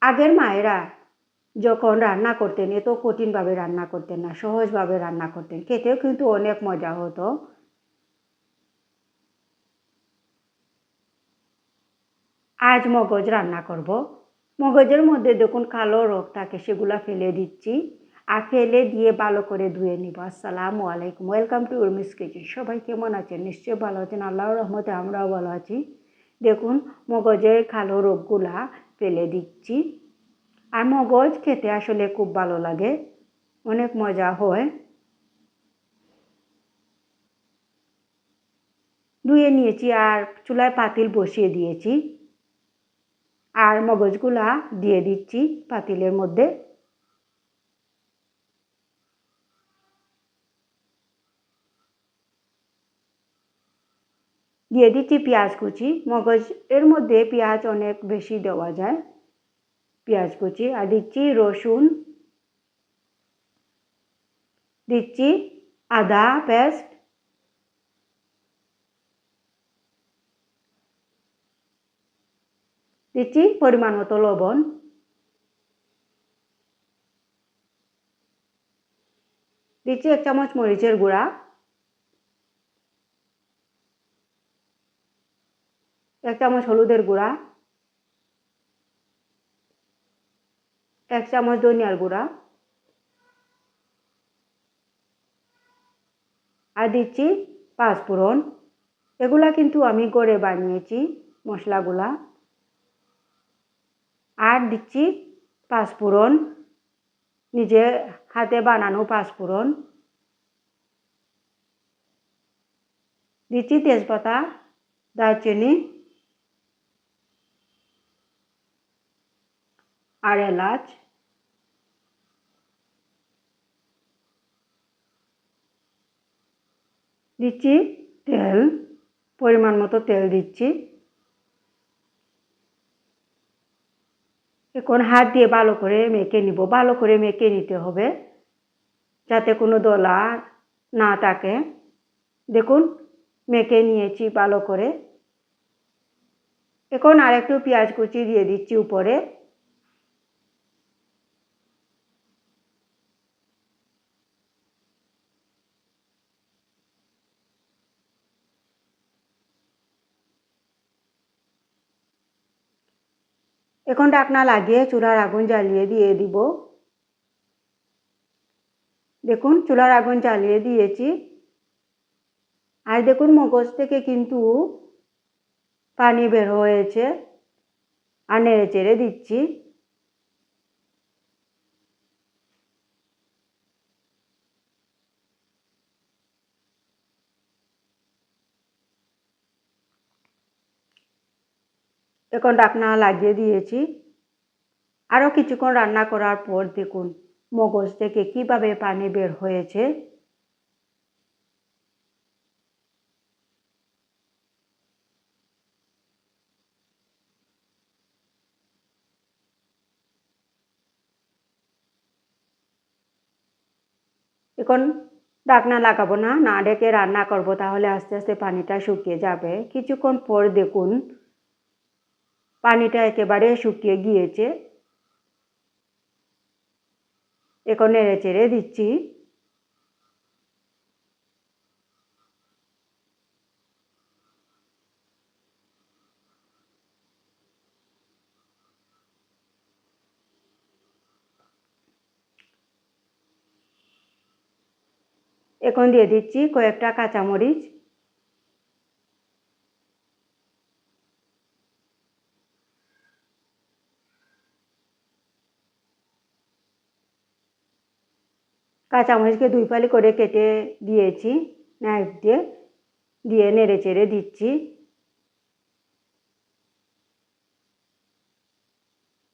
আগের মায়েরা যখন রান্না করতেন এত কঠিনভাবে রান্না করতেন না, সহজভাবে রান্না করতেন, খেতেও কিন্তু অনেক মজা হতো। আজ মগজ রান্না করব। মগজের মধ্যে দেখুন কালো রোগ থাকে, সেগুলা ফেলে দিচ্ছি। আর ফেলে দিয়ে ভালো করে ধুয়ে নিব। আসসালামু আলাইকুম, ওয়েলকাম টু উর্মিস কিচেন। সবাই কেমন আছেন? নিশ্চয়ই ভালো আছেন। আল্লাহর রহমতে আমরাও ভালো আছি। দেখুন মগজের কালো রোগগুলা ফেলে দিচ্ছি। আর মগজ খেতে আসলে খুব ভালো লাগে, অনেক মজা হয়। ধুয়ে নিয়েছি আর চুলায় পাতিল বসিয়ে দিয়েছি। আর মগজগুলা দিয়ে দিচ্ছি পাতিলের মধ্যে। দিয়ে দিচ্ছি পেঁয়াজ কুচি। মগজের মধ্যে পেঁয়াজ অনেক বেশি দেওয়া যায়, পেঁয়াজ কুচি। আর দিচ্ছি রসুন, দিচ্ছি আদা পেস্ট, দিচ্ছি পরিমাণ মতো লবণ, দিচ্ছি 1 চামচ মরিচের গুঁড়া, 1 চামচ হলুদের গুঁড়া, 1 চামচ ধনিয়ার গুঁড়া, আর দিচ্ছি পাঁচফোড়ন। এগুলা কিন্তু আমি ঘরে বানিয়েছি মশলাগুলা। আর দিচ্ছি পাঁচফোড়ন, নিজে হাতে বানানো পাঁচফোড়ন। দিচ্ছি তেজপাতা, দারচিনি আর এলাচ। দিচ্ছি তেল, পরিমাণ মতো তেল দিচ্ছি। এখন হাত দিয়ে ভালো করে মেখে নিব। ভালো করে মেখে নিতে হবে যাতে কোনো দলা না থাকে। দেখুন মেখে নিয়েছি ভালো করে। এখন আর একটু পেঁয়াজ কুচি দিয়ে দিচ্ছি উপরে। এখন ঢাকনা লাগিয়ে চুলার আগুন জ্বালিয়ে দিয়ে দিব। দেখুন চুলার আগুন জ্বালিয়ে দিয়েছি। আর দেখুন মগজ থেকে কিন্তু পানি বের হয়েছে। আর নেড়ে চেড়ে দিচ্ছি। এখন ঢাকনা লাগিয়ে দিয়েছি। আরও কিছুক্ষণ রান্না করার পর দেখুন মগজ থেকে কিভাবে পানি বের হয়েছে। এখন ঢাকনা লাগাবো না, না ঢেকে রান্না করব, তাহলে আস্তে আস্তে পানিটা শুকিয়ে যাবে। কিছুক্ষণ পর দেখুন পানিটা একেবারে শুকিয়ে গিয়েছে। এখন নেড়ে চেড়ে দিচ্ছি। এখন দিয়ে দিচ্ছি কয়েকটা কাঁচামরিচ। কাঁচামরিচকে 2 ফালি করে কেটে দিয়েছি নাইফ দিয়ে। দিয়ে নেড়ে চেড়ে দিচ্ছি।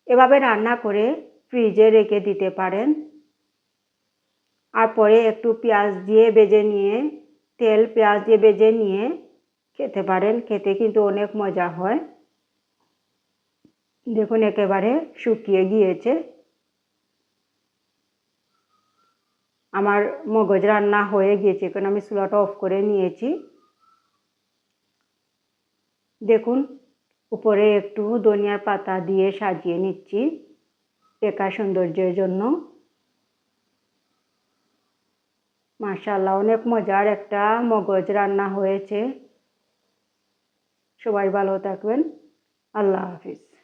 এভাবে রান্না করে ফ্রিজে রেখে দিতে পারেন। আর পরে একটু পেঁয়াজ দিয়ে ভেজে নিয়ে, তেল পেঁয়াজ দিয়ে ভেজে নিয়ে খেতে পারেন। খেতে কিন্তু অনেক মজা হয়। দেখুন একেবারে শুকিয়ে গিয়েছে। আমার মগজ রান্না হয়ে গিয়েছে। এখন আমি চুলাটা অফ করে নিয়েছি। দেখুন উপরে একটু ধনিয়ার পাতা দিয়ে সাজিয়ে নিচ্ছি। দেখা সৌন্দর্যের জন্য। মাশাআল্লাহ, অনেক মজার একটা মগজ রান্না হয়েছে। সবাই ভালো থাকবেন। আল্লাহ হাফিজ।